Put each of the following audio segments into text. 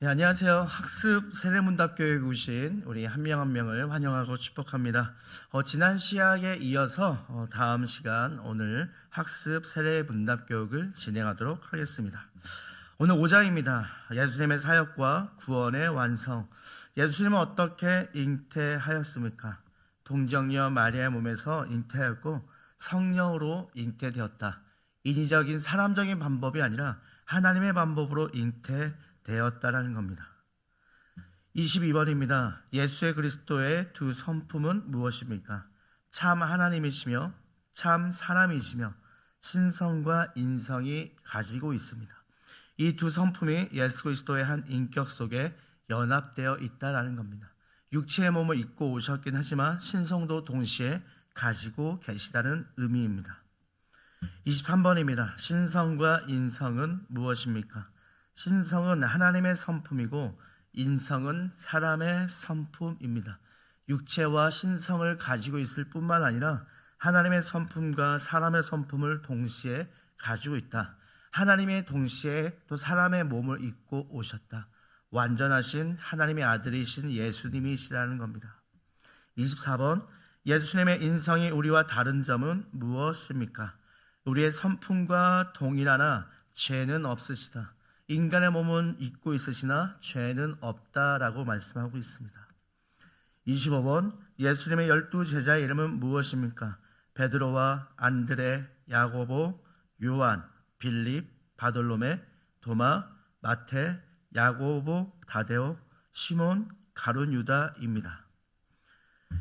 네, 안녕하세요. 학습 세례문답교회에 오신 우리 한 명 한 명을 환영하고 축복합니다. 지난 시간에 이어서 다음 시간 오늘 학습 세례문답교육을 진행하도록 하겠습니다. 오늘 5장입니다. 예수님의 사역과 구원의 완성. 예수님은 어떻게 잉태하였습니까? 동정녀 마리아의 몸에서 잉태하였고 성령으로 잉태되었다. 인위적인 사람적인 방법이 아니라 하나님의 방법으로 잉태되었다라는 겁니다. 22번입니다. 예수의 그리스도의 두 성품은 무엇입니까? 참 하나님이시며 참 사람이시며 신성과 인성이 가지고 있습니다. 이 두 성품이 예수 그리스도의 한 인격 속에 연합되어 있다라는 겁니다. 육체의 몸을 입고 오셨긴 하지만 신성도 동시에 가지고 계시다는 의미입니다. 23번입니다. 신성과 인성은 무엇입니까? 신성은 하나님의 성품이고 인성은 사람의 성품입니다. 육체와 신성을 가지고 있을 뿐만 아니라 하나님의 성품과 사람의 성품을 동시에 가지고 있다. 하나님의 동시에 또 사람의 몸을 입고 오셨다. 완전하신 하나님의 아들이신 예수님이시라는 겁니다. 24번, 예수님의 인성이 우리와 다른 점은 무엇입니까? 우리의 성품과 동일하나 죄는 없으시다. 인간의 몸은 입고 있으시나 죄는 없다라고 말씀하고 있습니다. 25번, 예수님의 12 제자의 이름은 무엇입니까? 베드로와 안드레, 야고보, 요한, 빌립, 바돌로메, 도마, 마테, 야고보, 다데오, 시몬, 가룟 유다입니다.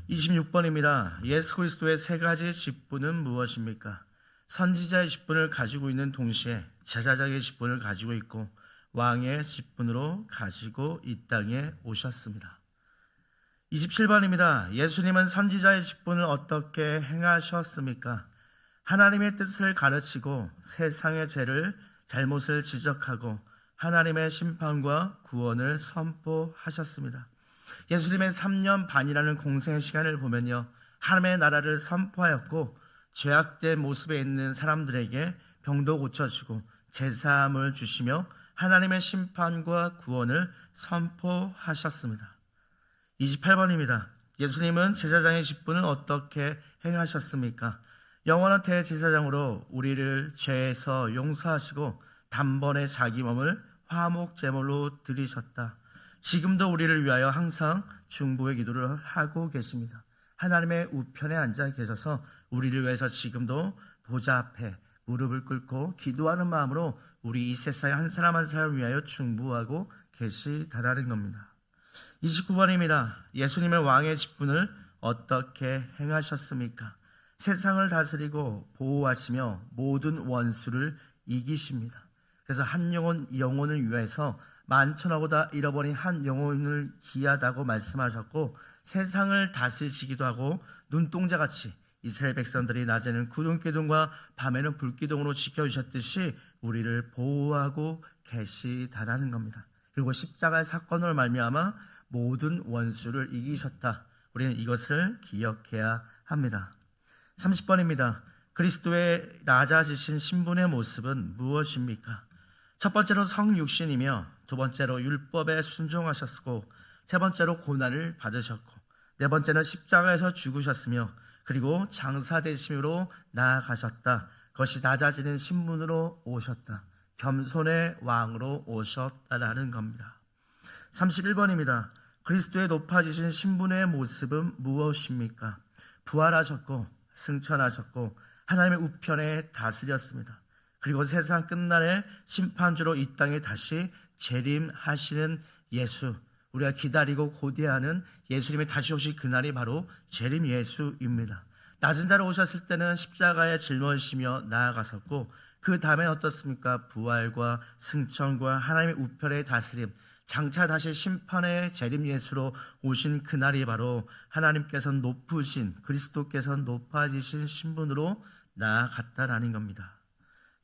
26번입니다. 예수 그리스도의 세 가지 직분은 무엇입니까? 선지자의 직분을 가지고 있는 동시에 제사장의 직분을 가지고 있고 왕의 직분으로 가지고 이 땅에 오셨습니다. 27번입니다. 예수님은 선지자의 직분을 어떻게 행하셨습니까? 하나님의 뜻을 가르치고 세상의 죄를 잘못을 지적하고 하나님의 심판과 구원을 선포하셨습니다. 예수님의 3년 반이라는 공생의 시간을 보면요, 하나님의 나라를 선포하였고 죄악된 모습에 있는 사람들에게 병도 고쳐주고 제사함을 주시며 하나님의 심판과 구원을 선포하셨습니다. 28번입니다. 예수님은 제사장의 직분을 어떻게 행하셨습니까? 영원한 대제사장으로 우리를 죄에서 용서하시고 단번에 자기 몸을 화목 제물로 드리셨다. 지금도 우리를 위하여 항상 중보의 기도를 하고 계십니다. 하나님의 우편에 앉아 계셔서 우리를 위해서 지금도 보좌 앞에 무릎을 꿇고 기도하는 마음으로 우리 이 세상의 한 사람 한 사람을 위하여 중보하고 계시다라는 겁니다. 29번입니다. 예수님의 왕의 직분을 어떻게 행하셨습니까? 세상을 다스리고 보호하시며 모든 원수를 이기십니다. 그래서 한 영혼을 위해서 만천하고다 잃어버린 한 영혼을 귀하다고 말씀하셨고 세상을 다스리시기도 하고 눈동자같이 이스라엘 백성들이 낮에는 구름기둥과 밤에는 불기둥으로 지켜주셨듯이 우리를 보호하고 계시다라는 겁니다. 그리고 십자가의 사건으로 말미암아 모든 원수를 이기셨다. 우리는 이것을 기억해야 합니다. 30번입니다. 그리스도의 낮아지신 신분의 모습은 무엇입니까? 첫 번째로 성육신이며 두 번째로 율법에 순종하셨고 세 번째로 고난을 받으셨고 네 번째는 십자가에서 죽으셨으며 그리고 장사되심으로 나아가셨다. 그것이 낮아지는 신분으로 오셨다. 겸손의 왕으로 오셨다라는 겁니다. 31번입니다. 그리스도의 높아지신 신분의 모습은 무엇입니까? 부활하셨고 승천하셨고 하나님의 우편에 다스렸습니다. 그리고 세상 끝날에 심판주로 이 땅에 다시 재림하시는 예수, 우리가 기다리고 고대하는 예수님의 다시 오실 그날이 바로 재림 예수입니다. 낮은 자로 오셨을 때는 십자가에 짊어지시며 나아가셨고 그 다음에 어떻습니까? 부활과 승천과 하나님의 우편의 다스림, 장차 다시 심판의 재림 예수로 오신 그날이 바로 하나님께서 높으신 그리스도께서 높아지신 신분으로 나아갔다라는 겁니다.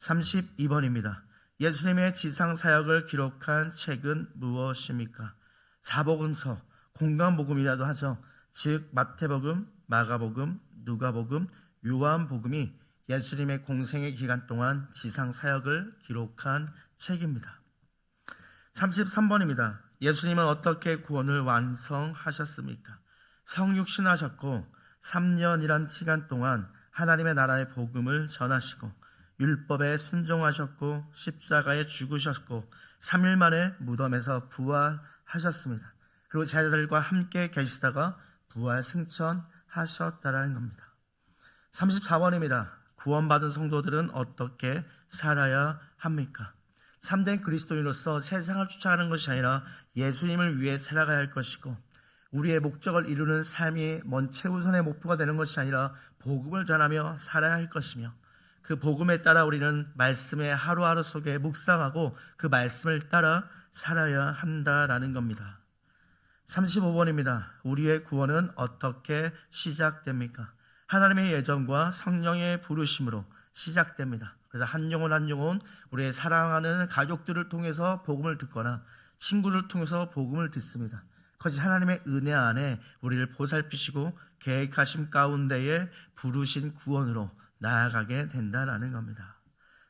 32번입니다. 예수님의 지상 사역을 기록한 책은 무엇입니까? 사복음서, 공간복음이라도 하죠. 즉 마태복음, 마가복음, 누가복음, 요한복음이 예수님의 공생의 기간 동안 지상 사역을 기록한 책입니다. 33번입니다. 예수님은 어떻게 구원을 완성하셨습니까? 성육신하셨고 3년이란 시간 동안 하나님의 나라의 복음을 전하시고 율법에 순종하셨고 십자가에 죽으셨고 3일 만에 무덤에서 부활하셨습니다. 그리고 제자들과 함께 계시다가 부활 승천하셨다라는 겁니다. 34번입니다. 구원받은 성도들은 어떻게 살아야 합니까? 참된 그리스도인으로서 세상을 쫓아가는 것이 아니라 예수님을 위해 살아가야 할 것이고, 우리의 목적을 이루는 삶이 최우선의 목표가 되는 것이 아니라 복음을 전하며 살아야 할 것이며, 그 복음에 따라 우리는 말씀의 하루하루 속에 묵상하고 그 말씀을 따라 살아야 한다라는 겁니다. 35번입니다. 우리의 구원은 어떻게 시작됩니까? 하나님의 예정과 성령의 부르심으로 시작됩니다. 그래서 한 영혼 한 영혼, 우리의 사랑하는 가족들을 통해서 복음을 듣거나 친구를 통해서 복음을 듣습니다. 그것이 하나님의 은혜 안에 우리를 보살피시고 계획하심 가운데에 부르신 구원으로 나아가게 된다는 겁니다.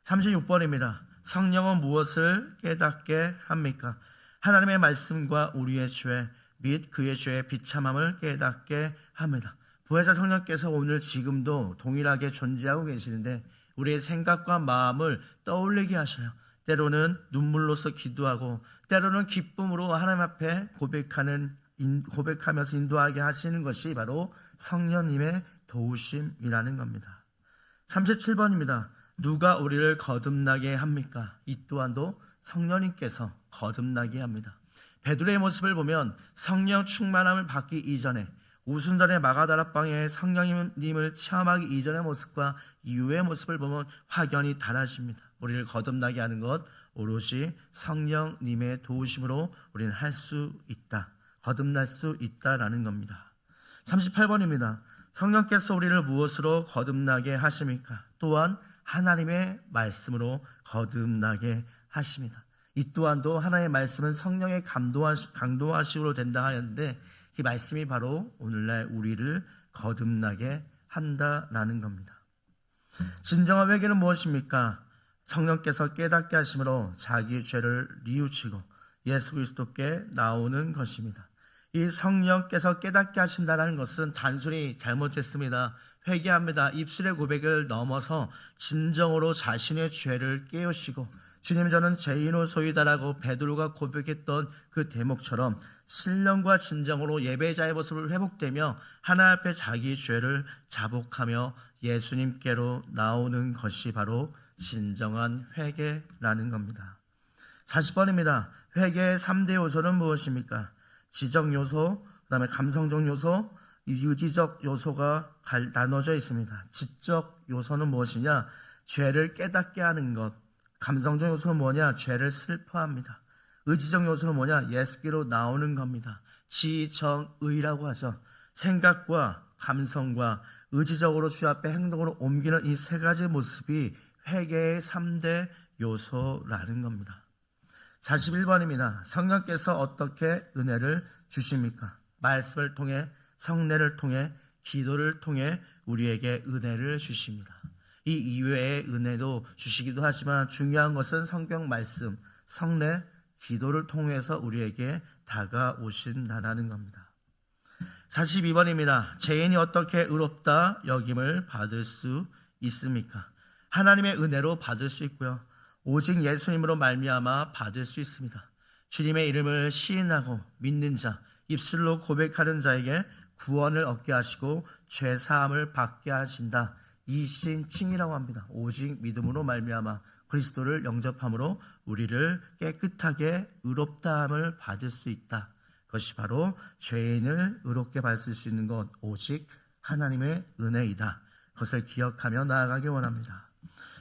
36번입니다. 성령은 무엇을 깨닫게 합니까? 하나님의 말씀과 우리의 죄 및 그의 죄의 비참함을 깨닫게 합니다. 부활자 성령께서 오늘 지금도 동일하게 존재하고 계시는데 우리의 생각과 마음을 떠올리게 하셔요. 때로는 눈물로서 기도하고 때로는 기쁨으로 하나님 앞에 고백하면서 인도하게 하시는 것이 바로 성령님의 도우심이라는 겁니다. 37번입니다. 누가 우리를 거듭나게 합니까? 이 또한도 성령님께서 거듭나게 합니다. 베드로의 모습을 보면 성령 충만함을 받기 이전에 오순절의 마가다락방에 성령님을 체험하기 이전의 모습과 이후의 모습을 보면 확연히 달라집니다. 우리를 거듭나게 하는 것 오롯이 성령님의 도우심으로 우리는 할 수 있다. 거듭날 수 있다라는 겁니다. 38번입니다. 성령께서 우리를 무엇으로 거듭나게 하십니까? 또한 하나님의 말씀으로 거듭나게 하십니다. 이 또한도 하나님의 말씀은 성령의 강도하심으로 된다 하였는데 이 말씀이 바로 오늘날 우리를 거듭나게 한다라는 겁니다. 진정한 회개는 무엇입니까? 성령께서 깨닫게 하심으로 자기의 죄를 뉘우치고 예수 그리스도께 나오는 것입니다. 이 성령께서 깨닫게 하신다는 것은 단순히 잘못했습니다, 회개합니다, 입술의 고백을 넘어서 진정으로 자신의 죄를 깨우치고 주님 저는 죄인의 소이다라고 베드로가 고백했던 그 대목처럼 신령과 진정으로 예배자의 모습을 회복되며 하나님 앞에 자기 죄를 자복하며 예수님께로 나오는 것이 바로 진정한 회개라는 겁니다. 40번입니다. 회개의 3대 요소는 무엇입니까? 지적 요소, 그다음에 감성적 요소, 유지적 요소가 나눠져 있습니다. 지적 요소는 무엇이냐? 죄를 깨닫게 하는 것. 감성적 요소는 뭐냐? 죄를 슬퍼합니다. 의지적 요소는 뭐냐? 예수께로 나오는 겁니다. 지정의라고 하죠. 생각과 감성과 의지적으로 주 앞에 행동으로 옮기는 이 세 가지 모습이 회개의 3대 요소라는 겁니다. 41번입니다. 성령께서 어떻게 은혜를 주십니까? 말씀을 통해, 성례를 통해, 기도를 통해 우리에게 은혜를 주십니다. 이 이외의 은혜도 주시기도 하지만 중요한 것은 성경 말씀, 성례, 기도를 통해서 우리에게 다가오신다는 겁니다. 42번입니다. 죄인이 어떻게 의롭다 여김을 받을 수 있습니까? 하나님의 은혜로 받을 수 있고요. 오직 예수님으로 말미암아 받을 수 있습니다. 주님의 이름을 시인하고 믿는 자, 입술로 고백하는 자에게 구원을 얻게 하시고 죄 사함을 받게 하신다. 이 신칭이라고 합니다. 오직 믿음으로 말미암아 그리스도를 영접함으로 우리를 깨끗하게 의롭다함을 받을 수 있다. 그것이 바로 죄인을 의롭게 받을 수 있는 것 오직 하나님의 은혜이다. 그것을 기억하며 나아가기 원합니다.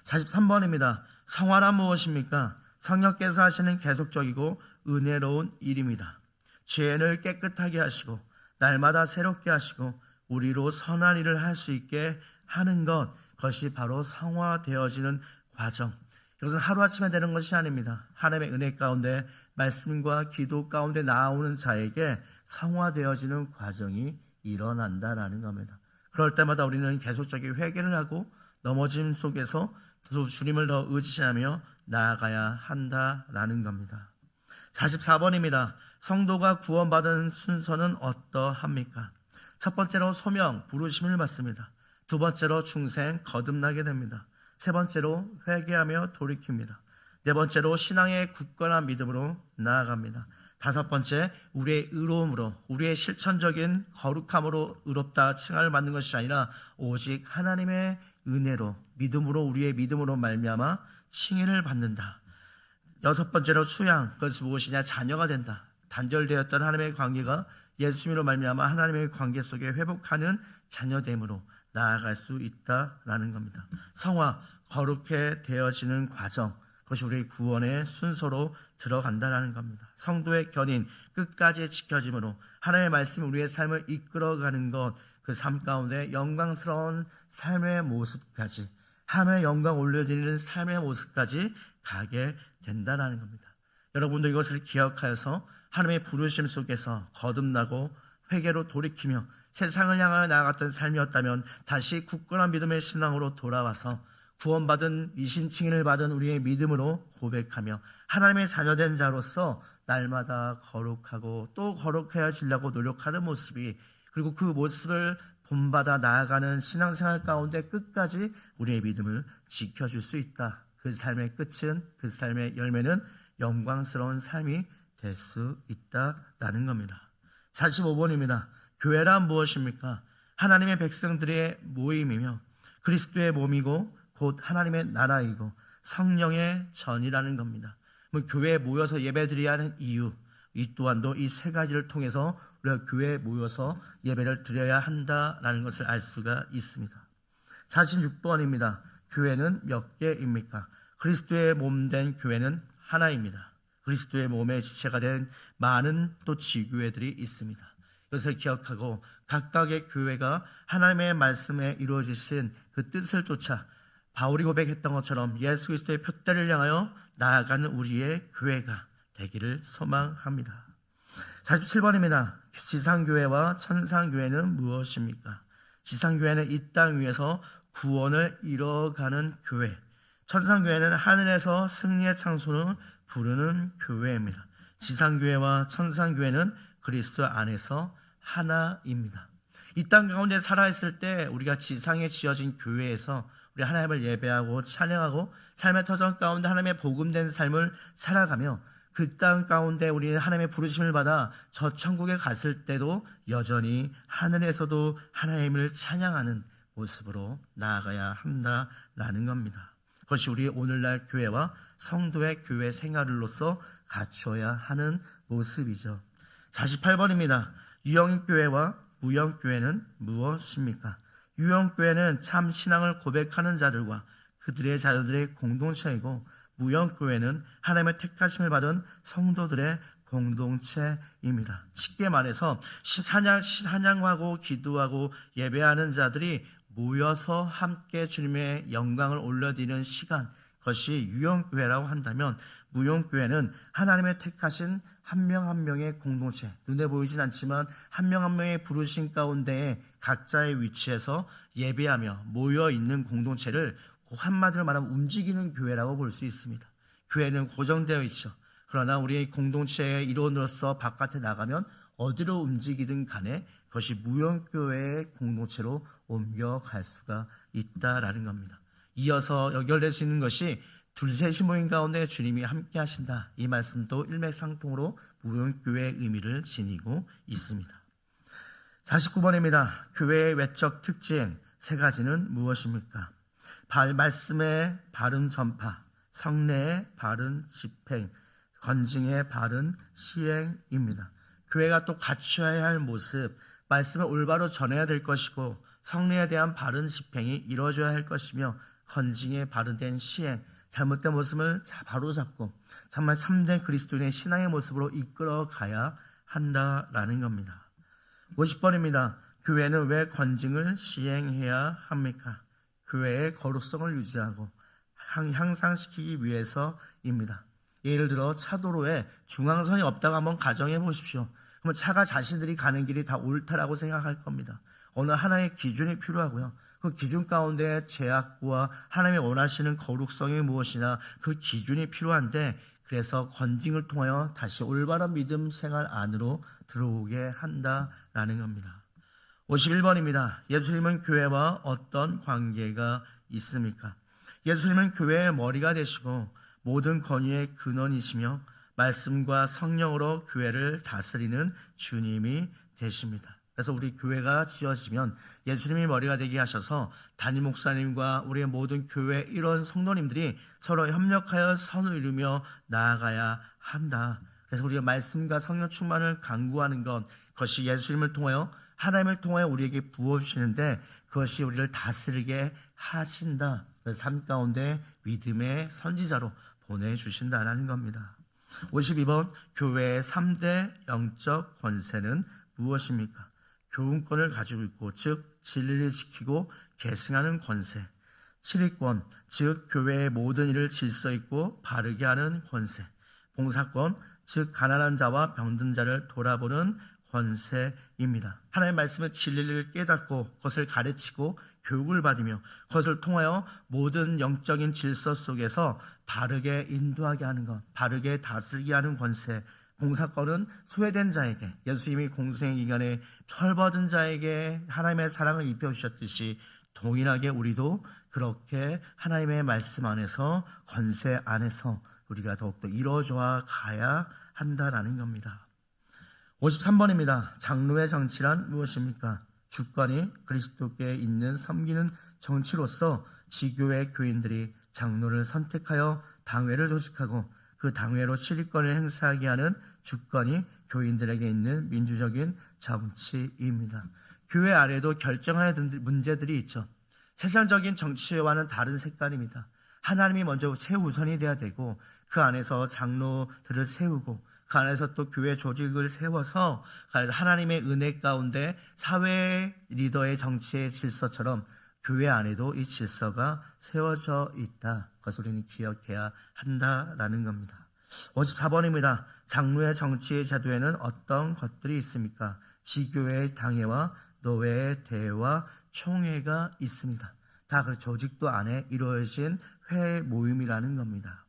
43번입니다. 성화란 무엇입니까? 성령께서 하시는 계속적이고 은혜로운 일입니다. 죄인을 깨끗하게 하시고 날마다 새롭게 하시고 우리로 선한 일을 할 수 있게 하는 것, 그것이 바로 성화되어지는 과정. 이것은 하루아침에 되는 것이 아닙니다. 하나님의 은혜 가운데 말씀과 기도 가운데 나오는 자에게 성화되어지는 과정이 일어난다라는 겁니다. 그럴 때마다 우리는 계속적인 회개를 하고 넘어짐 속에서 주님을 더 의지하며 나아가야 한다라는 겁니다. 44번입니다. 성도가 구원받은 순서는 어떠합니까? 첫 번째로 소명, 부르심을 받습니다. 두 번째로 중생, 거듭나게 됩니다. 세 번째로 회개하며 돌이킵니다. 네 번째로 신앙의 굳건한 믿음으로 나아갑니다. 다섯 번째, 우리의 의로움으로, 우리의 실천적인 거룩함으로 의롭다 칭함을 받는 것이 아니라 오직 하나님의 은혜로, 믿음으로, 우리의 믿음으로 말미암아 칭의를 받는다. 여섯 번째로 수양, 그것이 무엇이냐? 자녀가 된다. 단절되었던 하나님의 관계가 예수님으로 말미암아 하나님의 관계 속에 회복하는 자녀됨으로 나아갈 수 있다라는 겁니다. 성화, 거룩해 되어지는 과정, 그것이 우리의 구원의 순서로 들어간다라는 겁니다. 성도의 견인, 끝까지 지켜짐으로 하나님의 말씀이 우리의 삶을 이끌어가는 것, 그 삶 가운데 영광스러운 삶의 모습까지, 하나님의 영광 올려드리는 삶의 모습까지 가게 된다라는 겁니다. 여러분도 이것을 기억하여서 하나님의 부르심 속에서 거듭나고 회개로 돌이키며 세상을 향하여 나아갔던 삶이었다면 다시 굳건한 믿음의 신앙으로 돌아와서 구원받은 이신칭의를 받은 우리의 믿음으로 고백하며 하나님의 자녀된 자로서 날마다 거룩하고 또 거룩해지려고 노력하는 모습이, 그리고 그 모습을 본받아 나아가는 신앙생활 가운데 끝까지 우리의 믿음을 지켜줄 수 있다. 그 삶의 끝은, 그 삶의 열매는 영광스러운 삶이 될 수 있다라는 겁니다. 45번입니다. 교회란 무엇입니까? 하나님의 백성들의 모임이며 그리스도의 몸이고 곧 하나님의 나라이고 성령의 전이라는 겁니다. 교회에 모여서 예배드려야 하는 이유, 이 또한도 이 세 가지를 통해서 우리가 교회에 모여서 예배를 드려야 한다라는 것을 알 수가 있습니다. 46번입니다. 교회는 몇 개입니까? 그리스도의 몸된 교회는 하나입니다. 그리스도의 몸의 지체가 된 많은 또 지교회들이 있습니다. 이것을 기억하고 각각의 교회가 하나님의 말씀에 이루어지신 그 뜻을 쫓아 바울이 고백했던 것처럼 예수 그리스도의 표대를 향하여 나아가는 우리의 교회가 되기를 소망합니다. 47번입니다. 지상교회와 천상교회는 무엇입니까? 지상교회는 이 땅 위에서 구원을 이뤄가는 교회, 천상교회는 하늘에서 승리의 창소를 부르는 교회입니다. 지상교회와 천상교회는 그리스도 안에서 하나입니다. 이 땅 가운데 살아있을 때 우리가 지상에 지어진 교회에서 우리 하나님을 예배하고 찬양하고 삶의 터전 가운데 하나님의 복음된 삶을 살아가며 그 땅 가운데 우리는 하나님의 부르심을 받아 저 천국에 갔을 때도 여전히 하늘에서도 하나님을 찬양하는 모습으로 나아가야 한다라는 겁니다. 그것이 우리 오늘날 교회와 성도의 교회 생활로서 갖춰야 하는 모습이죠. 48번입니다. 유형교회와 무형교회는 무엇입니까? 유형교회는 참 신앙을 고백하는 자들과 그들의 자녀들의 공동체이고, 무형교회는 하나님의 택하심을 받은 성도들의 공동체입니다. 쉽게 말해서 찬양하고 기도하고 예배하는 자들이 모여서 함께 주님의 영광을 올려드리는 시간, 그것이 유형교회라고 한다면, 무형교회는 하나님의 택하신 한 명 한 명의 공동체, 눈에 보이진 않지만 한 명 한 명의 부르심 가운데 각자의 위치에서 예배하며 모여있는 공동체를 한마디로 말하면 움직이는 교회라고 볼 수 있습니다. 교회는 고정되어 있죠. 그러나 우리의 공동체의 일원으로서 바깥에 나가면 어디로 움직이든 간에 그것이 무형교회의 공동체로 옮겨갈 수가 있다라는 겁니다. 이어서 연결될 수 있는 것이 둘셋이 모인 가운데 주님이 함께 하신다. 이 말씀도 일맥상통으로 무형교회의 의미를 지니고 있습니다. 49번입니다. 교회의 외적 특징 세 가지는 무엇입니까? 말씀의 바른 전파, 성례의 바른 집행, 건징의 바른 시행입니다. 교회가 또 갖춰야 할 모습, 말씀을 올바로 전해야 될 것이고, 성례에 대한 바른 집행이 이루어져야 할 것이며, 건징의 바른된 시행, 잘못된 모습을 바로잡고 정말 참된 그리스도인의 신앙의 모습으로 이끌어가야 한다라는 겁니다. 50번입니다. 교회는 왜 건징을 시행해야 합니까? 교회의 거룩성을 유지하고 향상시키기 위해서입니다. 예를 들어 차도로에 중앙선이 없다고 한번 가정해 보십시오. 그러면 차가 자신들이 가는 길이 다 옳다라고 생각할 겁니다. 어느 하나의 기준이 필요하고요. 그 기준 가운데 제약과 하나님이 원하시는 거룩성이 무엇이나 그 기준이 필요한데, 그래서 건징을 통하여 다시 올바른 믿음 생활 안으로 들어오게 한다라는 겁니다. 51번입니다. 예수님은 교회와 어떤 관계가 있습니까? 예수님은 교회의 머리가 되시고 모든 권위의 근원이시며 말씀과 성령으로 교회를 다스리는 주님이 되십니다. 그래서 우리 교회가 지어지면 예수님이 머리가 되게 하셔서 담임 목사님과 우리의 모든 교회 일원 성도님들이 서로 협력하여 선을 이루며 나아가야 한다. 그래서 우리가 말씀과 성령 충만을 강구하는 것, 그것이 예수님을 통하여 하나님을 통하여 우리에게 부어주시는데 그것이 우리를 다스리게 하신다. 그래서 삶 가운데 믿음의 선지자로 보내주신다라는 겁니다. 52번, 교회의 3대 영적 권세는 무엇입니까? 교훈권을 가지고 있고, 즉 진리를 지키고 계승하는 권세. 7위권, 즉 교회의 모든 일을 질서 있고 바르게 하는 권세. 봉사권, 즉 가난한 자와 병든 자를 돌아보는 권세입니다. 하나님의 말씀의 진리를 깨닫고 그것을 가르치고 교육을 받으며 그것을 통하여 모든 영적인 질서 속에서 바르게 인도하게 하는 것, 바르게 다스리게 하는 권세. 봉사권은 소외된 자에게, 예수님이 공생의 기간에 철받은 자에게 하나님의 사랑을 입혀주셨듯이 동일하게 우리도 그렇게 하나님의 말씀 안에서, 권세 안에서 우리가 더욱더 이루어져 가야 한다라는 겁니다. 53번입니다. 장로의 정치란 무엇입니까? 주권이 그리스도께 있는 섬기는 정치로서 지교회 교인들이 장로를 선택하여 당회를 조직하고 그 당회로 치리권을 행사하게 하는 주권이 교인들에게 있는 민주적인 정치입니다. 교회 안에도 결정해야 되는 문제들이 있죠. 세상적인 정치와는 다른 색깔입니다. 하나님이 먼저 최우선이 돼야 되고 그 안에서 장로들을 세우고 그 안에서 또 교회 조직을 세워서 하나님의 은혜 가운데 사회 리더의 정치의 질서처럼 교회 안에도 이 질서가 세워져 있다. 그것을 우리는 기억해야 한다라는 겁니다. 54번입니다. 장로의 정치의 제도에는 어떤 것들이 있습니까? 지교회의 당회와 노회의 대회와 총회가 있습니다. 다 그 조직도 안에 이루어진 회 모임이라는 겁니다.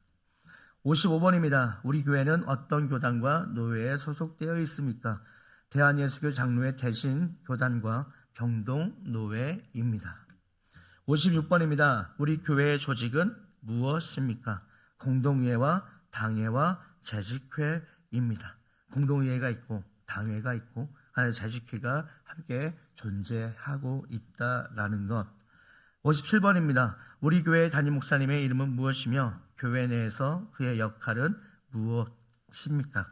55번입니다. 우리 교회는 어떤 교단과 노회에 소속되어 있습니까? 대한예수교 장로회 대신 교단과 경동노회입니다. 56번입니다. 우리 교회의 조직은 무엇입니까? 공동의회와 당회와 재직회입니다. 공동의회가 있고 당회가 있고 재직회가 함께 존재하고 있다라는 것. 57번입니다. 우리 교회의 담임 목사님의 이름은 무엇이며 교회 내에서 그의 역할은 무엇입니까?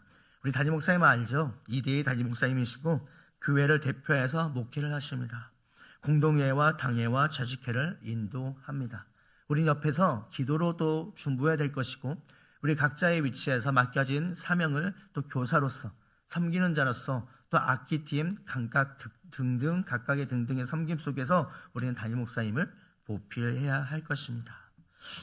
우리 담임 목사님은 알죠? 2대의 담임 목사님이시고 교회를 대표해서 목회를 하십니다. 공동회와 당회와 재직회를 인도합니다. 우리 옆에서 기도로도 중보해야 될 것이고 우리 각자의 위치에서 맡겨진 사명을 또 교사로서 섬기는 자로서 또 악기팀 각각의 등등의 섬김 속에서 우리는 담임 목사님을 보필해야 할 것입니다.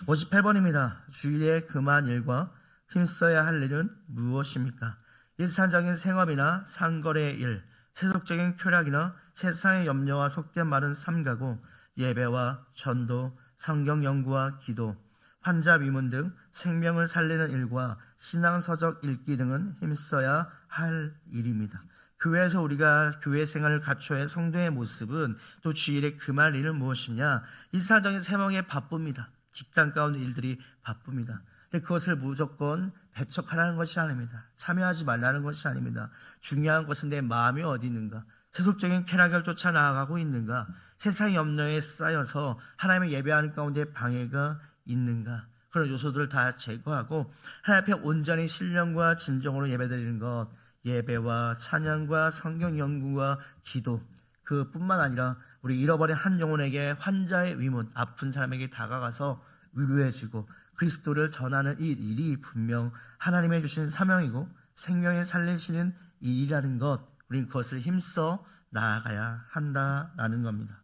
58번입니다. 주일에 금한 일과 힘써야 할 일은 무엇입니까? 일상적인 생업이나 상거래의 일, 세속적인 쾌락이나 세상의 염려와 속된 말은 삼가고 예배와 전도, 성경 연구와 기도, 환자 위문 등 생명을 살리는 일과 신앙서적 읽기 등은 힘써야 할 일입니다. 교회에서 우리가 교회 생활을 갖춰야 할 성도의 모습은 또 주일에 금할 일은 무엇이냐? 일상적인 생활에 바쁩니다. 직장 가운데 일들이 바쁩니다. 근데 그것을 무조건 배척하라는 것이 아닙니다. 참여하지 말라는 것이 아닙니다. 중요한 것은 내 마음이 어디 있는가? 세속적인 쾌락을 쫓아 나아가고 있는가? 세상의 염려에 쌓여서 하나님을 예배하는 가운데 방해가 있는가? 그런 요소들을 다 제거하고 하나님 앞에 온전히 신령과 진정으로 예배드리는 것, 예배와 찬양과 성경 연구와 기도, 그뿐만 아니라 우리 잃어버린 한 영혼에게 환자의 위문, 아픈 사람에게 다가가서 위로해주고 그리스도를 전하는 이 일이 분명 하나님의 주신 사명이고 생명을 살리시는 일이라는 것, 우리는 그것을 힘써 나아가야 한다라는 겁니다.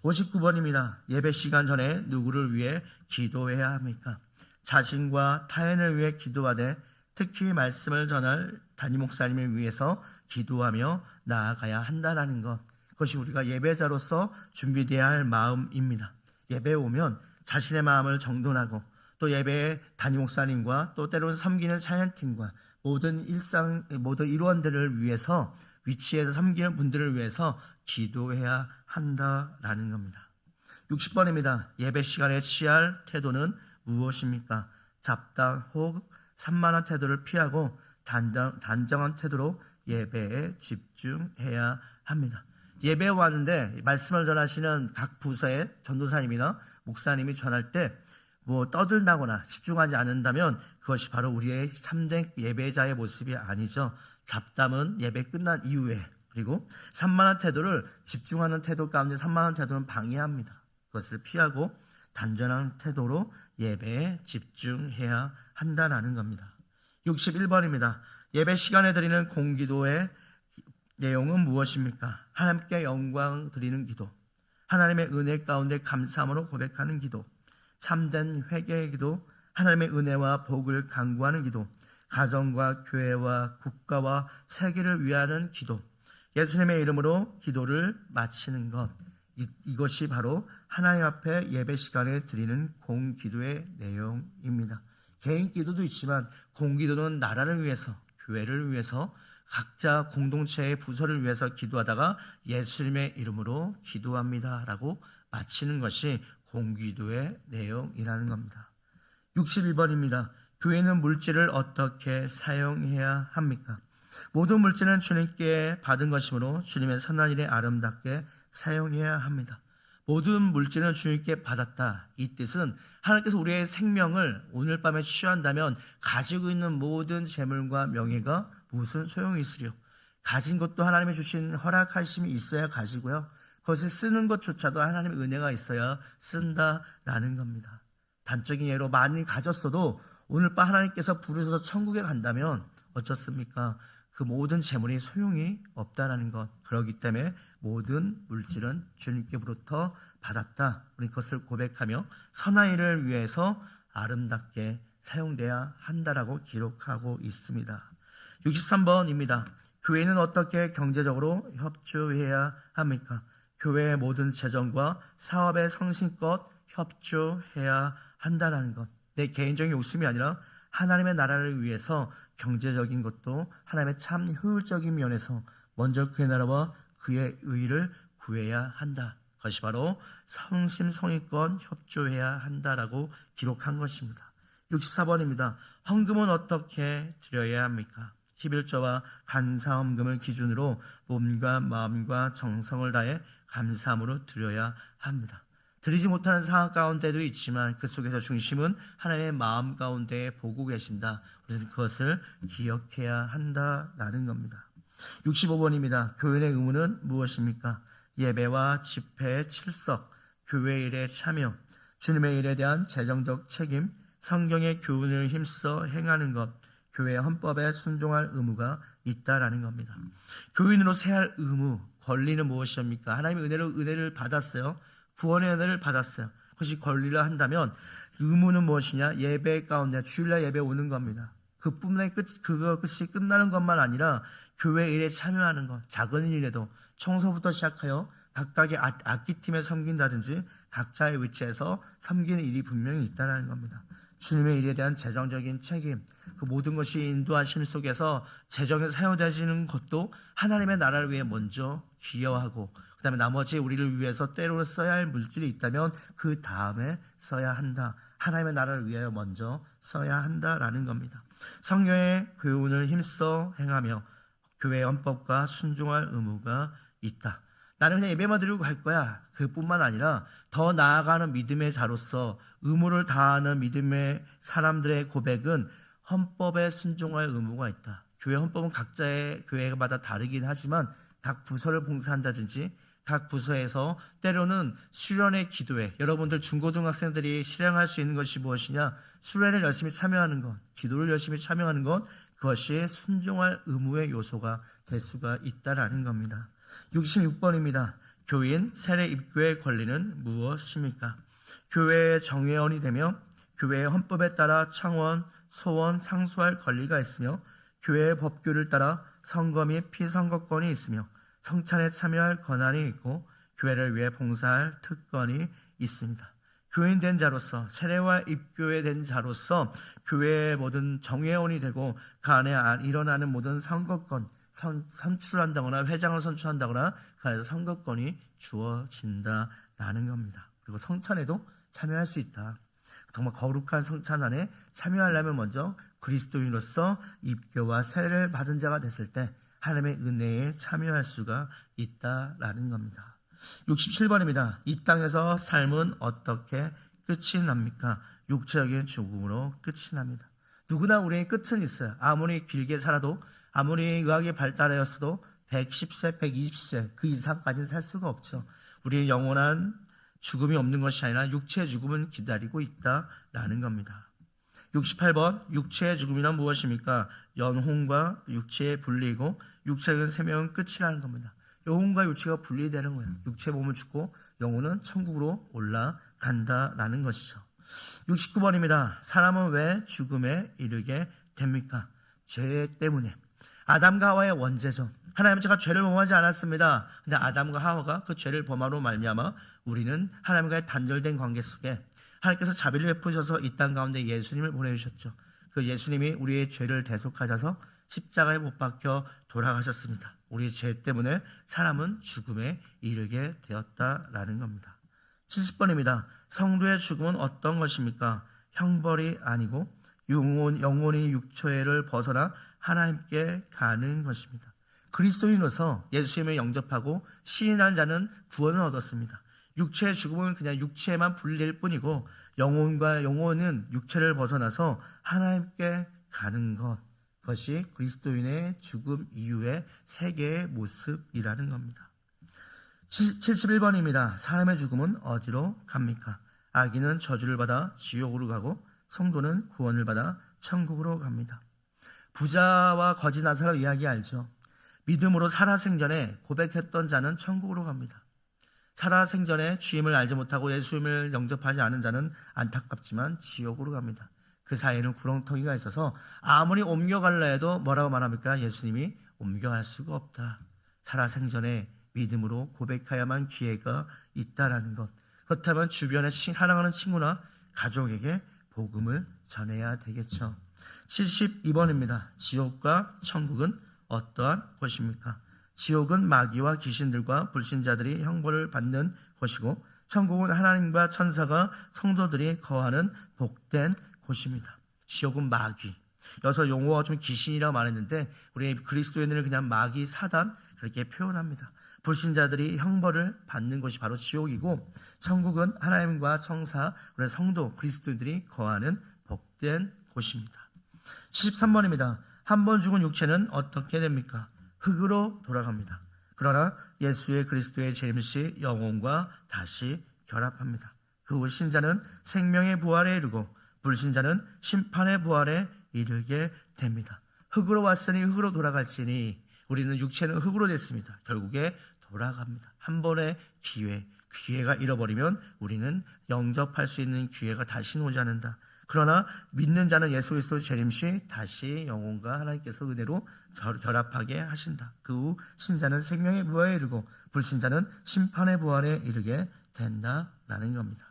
59번입니다. 예배 시간 전에 누구를 위해 기도해야 합니까? 자신과 타인을 위해 기도하되 특히 말씀을 전할 담임 목사님을 위해서 기도하며 나아가야 한다는 것, 그것이 우리가 예배자로서 준비되어야 할 마음입니다. 예배에 오면 자신의 마음을 정돈하고 또 예배 담임 목사님과 또 때로는 섬기는 찬양팀과 모든 일원들을 위해서 위치에서 섬기는 분들을 위해서 기도해야 한다라는 겁니다. 60번입니다. 예배 시간에 취할 태도는 무엇입니까? 잡다 혹 산만한 태도를 피하고 단정한 태도로 예배에 집중해야 합니다. 예배에 왔는데 말씀을 전하시는 각 부서의 전도사님이나 목사님이 전할 때 떠들나거나 집중하지 않는다면 그것이 바로 우리의 참된 예배자의 모습이 아니죠. 잡담은 예배 끝난 이후에, 그리고 산만한 태도를, 집중하는 태도 가운데 산만한 태도는 방해합니다. 그것을 피하고 단전한 태도로 예배에 집중해야 한다는 겁니다. 61번입니다. 예배 시간에 드리는 공기도의 내용은 무엇입니까? 하나님께 영광 드리는 기도, 하나님의 은혜 가운데 감사함으로 고백하는 기도, 참된 회개의 기도, 하나님의 은혜와 복을 간구하는 기도, 가정과 교회와 국가와 세계를 위하는 기도, 예수님의 이름으로 기도를 마치는 것, 이것이 바로 하나님 앞에 예배 시간에 드리는 공기도의 내용입니다. 개인 기도도 있지만 공기도는 나라를 위해서, 교회를 위해서, 각자 공동체의 부서를 위해서 기도하다가 예수님의 이름으로 기도합니다 라고 마치는 것이 공기도의 내용이라는 겁니다. 61번입니다. 교회는 물질을 어떻게 사용해야 합니까? 모든 물질은 주님께 받은 것이므로 주님의 선한 일에 아름답게 사용해야 합니다. 모든 물질은 주님께 받았다. 이 뜻은 하나님께서 우리의 생명을 오늘 밤에 취한다면 가지고 있는 모든 재물과 명예가 무슨 소용이 있으려? 가진 것도 하나님이 주신 허락하심이 있어야 가지고요, 그것을 쓰는 것조차도 하나님의 은혜가 있어야 쓴다라는 겁니다. 단적인 예로 많이 가졌어도 오늘 밤 하나님께서 부르셔서 천국에 간다면 어쩌습니까? 그 모든 재물이 소용이 없다라는 것. 그렇기 때문에 모든 물질은 주님께로부터 받았다, 우리 그것을 고백하며 선한 일을 위해서 아름답게 사용돼야 한다라고 기록하고 있습니다. 63번입니다. 교회는 어떻게 경제적으로 협조해야 합니까? 교회의 모든 재정과 사업에 성심껏 협조해야 한다는 것. 내 개인적인 욕심이 아니라 하나님의 나라를 위해서 경제적인 것도 하나님의 참 효율적인 면에서 먼저 그의 나라와 그의 의를 구해야 한다. 그것이 바로 성심성의껏 협조해야 한다라고 기록한 것입니다. 64번입니다. 헌금은 어떻게 드려야 합니까? 11조와 감사헌금을 기준으로 몸과 마음과 정성을 다해 감사함으로 드려야 합니다. 드리지 못하는 상황 가운데도 있지만 그 속에서 중심은 하나님의 마음 가운데 보고 계신다. 그래서 그것을 기억해야 한다라는 겁니다. 65번입니다. 교인의 의무는 무엇입니까? 예배와 집회의 출석, 교회 일에 참여, 주님의 일에 대한 재정적 책임, 성경의 교훈을 힘써 행하는 것, 교회의 헌법에 순종할 의무가 있다라는 겁니다. 교인으로서 해야 할 의무, 권리는 무엇입니까? 하나님의 은혜를 받았어요. 구원의 은혜를 받았어요. 그것이 권리라 한다면 의무는 무엇이냐? 예배 가운데 주일날 예배 오는 겁니다. 그뿐만이 끝이 끝나는 것만 아니라 교회 일에 참여하는 것, 작은 일에도 청소부터 시작하여 각각의 악기팀에 섬긴다든지 각자의 위치에서 섬기는 일이 분명히 있다는 겁니다. 주님의 일에 대한 재정적인 책임, 그 모든 것이 인도하심 속에서 재정에 사용되시는 것도 하나님의 나라를 위해 먼저 기여하고, 그 다음에 나머지 우리를 위해서 때로 써야 할 물질이 있다면 그 다음에 써야 한다. 하나님의 나라를 위하여 먼저 써야 한다라는 겁니다. 성경의 교훈을 힘써 행하며 교회의 헌법과 순종할 의무가 있다. 나는 그냥 예배만 드리고 갈 거야. 그뿐만 아니라 더 나아가는 믿음의 자로서 의무를 다하는 믿음의 사람들의 고백은 헌법에 순종할 의무가 있다. 교회 헌법은 각자의 교회마다 다르긴 하지만 각 부서를 봉사한다든지 각 부서에서 때로는 수련회 기도회, 여러분들 중고등학생들이 실행할 수 있는 것이 무엇이냐? 수련회를 열심히 참여하는 것, 기도를 열심히 참여하는 것, 그것이 순종할 의무의 요소가 될 수가 있다라는 겁니다. 66번입니다. 교인 세례 입교의 권리는 무엇입니까? 교회의 정회원이 되며 교회의 헌법에 따라 청원, 소원, 상소할 권리가 있으며 교회의 법규를 따라 선거 및 피선거권이 있으며 성찬에 참여할 권한이 있고 교회를 위해 봉사할 특권이 있습니다. 교인된 자로서, 세례와 입교회된 자로서 교회의 모든 정회원이 되고 그 안에 일어나는 모든 선거권, 선출한다거나 회장을 선출한다거나 그 안에서 선거권이 주어진다라는 겁니다. 그리고 성찬에도 참여할 수 있다. 정말 거룩한 성찬 안에 참여하려면 먼저 그리스도인으로서 입교와 세례를 받은 자가 됐을 때 하나님의 은혜에 참여할 수가 있다라는 겁니다. 67번입니다. 이 땅에서 삶은 어떻게 끝이 납니까? 육체적인 죽음으로 끝이 납니다. 누구나 우리의 끝은 있어요. 아무리 길게 살아도, 아무리 의학이 발달하였어도 110세, 120세 그 이상까지는 살 수가 없죠. 우리의 영원한 죽음이 없는 것이 아니라 육체의 죽음은 기다리고 있다라는 겁니다. 68번, 육체의 죽음이란 무엇입니까? 영혼과 육체의 분리이고 육체적인 생명은 끝이라는 겁니다. 영혼과 육체가 분리되는 거예요. 육체의 몸은 죽고 영혼은 천국으로 올라간다라는 것이죠. 69번입니다. 사람은 왜 죽음에 이르게 됩니까? 죄 때문에. 아담과 하와의 원죄죠. 하나님은 제가 죄를 범하지 않았습니다. 근데 아담과 하와가 그 죄를 범함으로 말미암아 우리는 하나님과의 단절된 관계 속에 하나님께서 자비를 베푸셔서 이 땅 가운데 예수님을 보내주셨죠. 그 예수님이 우리의 죄를 대속하셔서 십자가에 못 박혀 돌아가셨습니다. 우리의 죄 때문에 사람은 죽음에 이르게 되었다라는 겁니다. 70번입니다. 성도의 죽음은 어떤 것입니까? 형벌이 아니고 영혼이 육체를 벗어나 하나님께 가는 것입니다. 그리스도인으로서 예수님을 영접하고 시인한 자는 구원을 얻었습니다. 육체의 죽음은 그냥 육체만 분리될 뿐이고 영혼은 육체를 벗어나서 하나님께 가는 그것이 그리스도인의 죽음 이후의 세계의 모습이라는 겁니다. 71번입니다. 사람의 죽음은 어디로 갑니까? 악인은 저주를 받아 지옥으로 가고 성도는 구원을 받아 천국으로 갑니다. 부자와 거지 나사로 이야기 알죠? 믿음으로 살아생전에 고백했던 자는 천국으로 갑니다. 살아생전에 주임을 알지 못하고 예수님을 영접하지 않은 자는 안타깝지만 지옥으로 갑니다. 그 사이에는 구렁텅이가 있어서 아무리 옮겨갈라 해도 뭐라고 말합니까? 예수님이 옮겨갈 수가 없다. 살아생전에 믿음으로 고백해야만 기회가 있다라는 것. 그렇다면 주변에 사랑하는 친구나 가족에게 복음을 전해야 되겠죠. 72번입니다. 지옥과 천국은 어떠한 곳입니까? 지옥은 마귀와 귀신들과 불신자들이 형벌을 받는 곳이고 천국은 하나님과 천사가 성도들이 거하는 복된 곳입니다. 지옥은 마귀. 여기서 용어가 좀 귀신이라고 말했는데 우리 그리스도인들은 그냥 마귀, 사단 그렇게 표현합니다. 불신자들이 형벌을 받는 곳이 바로 지옥이고 천국은 하나님과 천사, 우리 성도, 그리스도인들이 거하는 복된 곳입니다. 73번입니다. 한 번 죽은 육체는 어떻게 됩니까? 흙으로 돌아갑니다. 그러나 예수의 그리스도의 재림시 영혼과 다시 결합합니다. 그 후 신자는 생명의 부활에 이르고 불신자는 심판의 부활에 이르게 됩니다. 흙으로 왔으니 흙으로 돌아갈지니 우리는 육체는 흙으로 됐습니다. 결국에 돌아갑니다. 한 번의 기회, 그 기회가 잃어버리면 우리는 영접할 수 있는 기회가 다시는 오지 않는다. 그러나 믿는 자는 예수 그리스도 재림시 다시 영혼과 하나님께서 은혜로 결합하게 하신다. 그 후 신자는 생명의 부활에 이르고 불신자는 심판의 부활에 이르게 된다라는 겁니다.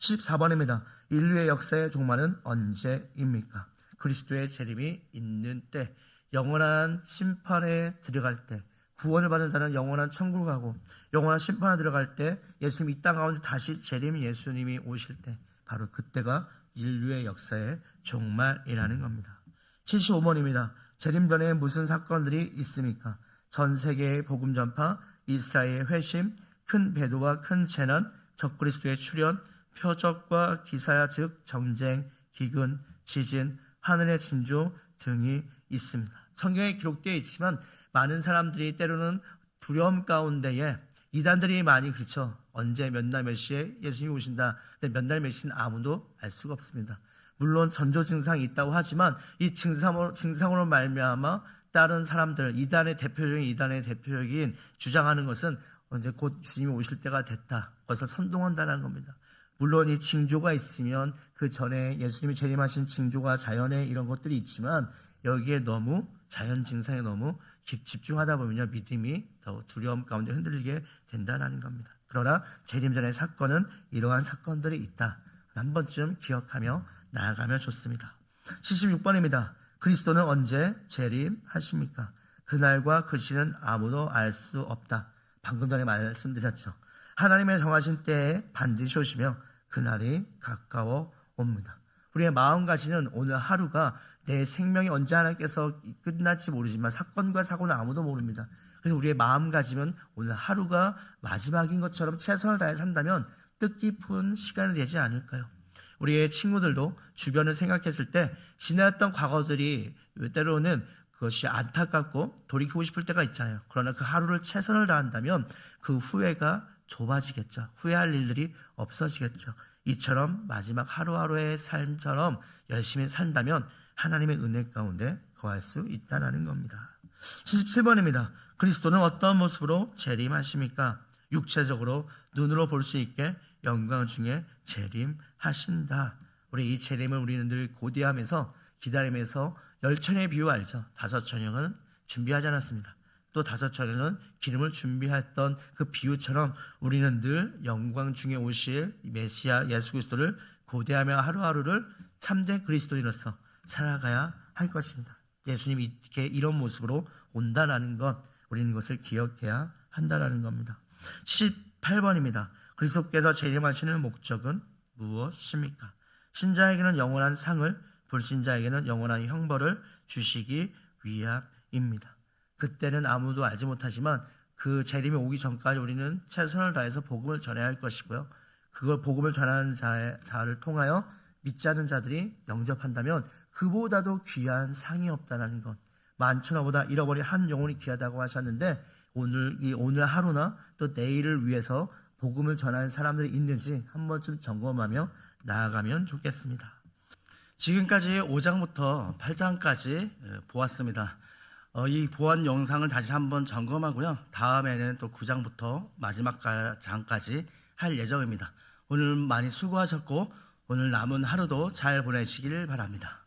14번입니다. 인류의 역사의 종말은 언제입니까? 그리스도의 재림이 있는 때, 영원한 심판에 들어갈 때, 구원을 받은 자는 영원한 천국을 가고 영원한 심판에 들어갈 때 예수님이 이 땅 가운데 다시 재림 예수님이 오실 때 바로 그때가 인류의 역사의 종말이라는 겁니다. 75번입니다. 재림 전에 무슨 사건들이 있습니까? 전 세계의 복음 전파, 이스라엘의 회심, 큰 배도와 큰 재난, 적그리스도의 출현, 표적과 기사야 즉 전쟁, 기근, 지진, 하늘의 진조 등이 있습니다. 성경에 기록되어 있지만 많은 사람들이 때로는 두려움 가운데에 이단들이 많이 그렇죠. 언제 몇 날 몇 시에 예수님이 오신다. 근데 몇 날 몇 시는 아무도 알 수가 없습니다. 물론 전조 증상이 있다고 하지만 이 증상으로 말미암아 다른 사람들 이단의 대표적인 주장하는 것은 언제 곧 주님이 오실 때가 됐다. 그것을 선동한다는 겁니다. 물론 이 징조가 있으면 그 전에 예수님이 재림하신 징조가 자연에 이런 것들이 있지만 여기에 너무 자연 증상에 너무 집중하다 보면요 믿음이 더 두려움 가운데 흔들리게 된다는 겁니다. 그러나 재림 전의 사건은 이러한 사건들이 있다. 한 번쯤 기억하며 나아가면 좋습니다. 76번입니다. 그리스도는 언제 재림하십니까? 그날과 그 시는 아무도 알 수 없다. 방금 전에 말씀드렸죠. 하나님의 정하신 때에 반드시 오시며 그날이 가까워 옵니다. 우리의 마음가짐은 오늘 하루가 내 생명이 언제 하나님께서 끝날지 모르지만 사건과 사고는 아무도 모릅니다. 그래서 우리의 마음가짐은 오늘 하루가 마지막인 것처럼 최선을 다해 산다면 뜻깊은 시간이 되지 않을까요? 우리의 친구들도 주변을 생각했을 때 지나왔던 과거들이 때로는 그것이 안타깝고 돌이키고 싶을 때가 있잖아요. 그러나 그 하루를 최선을 다한다면 그 후회가 좁아지겠죠. 후회할 일들이 없어지겠죠. 이처럼 마지막 하루하루의 삶처럼 열심히 산다면 하나님의 은혜 가운데 거할 수 있다는 겁니다. 77번입니다. 그리스도는 어떤 모습으로 재림하십니까? 육체적으로 눈으로 볼 수 있게 영광 중에 재림하신다. 우리 이 재림을 우리는 늘 고대하면서 기다리면서 열처녀의 비유 알죠? 다섯 처녀는 준비하지 않았습니다. 또 다섯 처녀는 기름을 준비했던 그 비유처럼 우리는 늘 영광 중에 오실 메시아 예수 그리스도를 고대하며 하루하루를 참된 그리스도인으로서 살아가야 할 것입니다. 예수님이 이렇게 이런 모습으로 온다라는 것, 우리는 이것을 기억해야 한다라는 겁니다. 78번입니다. 그리스도께서 재림하시는 목적은 무엇입니까? 신자에게는 영원한 상을, 불신자에게는 영원한 형벌을 주시기 위함입니다. 그때는 아무도 알지 못하지만 그 재림이 오기 전까지 우리는 최선을 다해서 복음을 전해야 할 것이고요. 그걸 복음을 전하는 자를 통하여 믿지 않는 자들이 영접한다면 그보다도 귀한 상이 없다는 것. 만천하보다 잃어버린 한 영혼이 귀하다고 하셨는데 오늘 하루나 또 내일을 위해서 복음을 전하는 사람들이 있는지 한 번쯤 점검하며 나아가면 좋겠습니다. 지금까지 5장부터 8장까지 보았습니다. 이 보안 영상을 다시 한번 점검하고요. 다음에는 또 9장부터 마지막 장까지 할 예정입니다. 오늘 많이 수고하셨고 오늘 남은 하루도 잘 보내시길 바랍니다.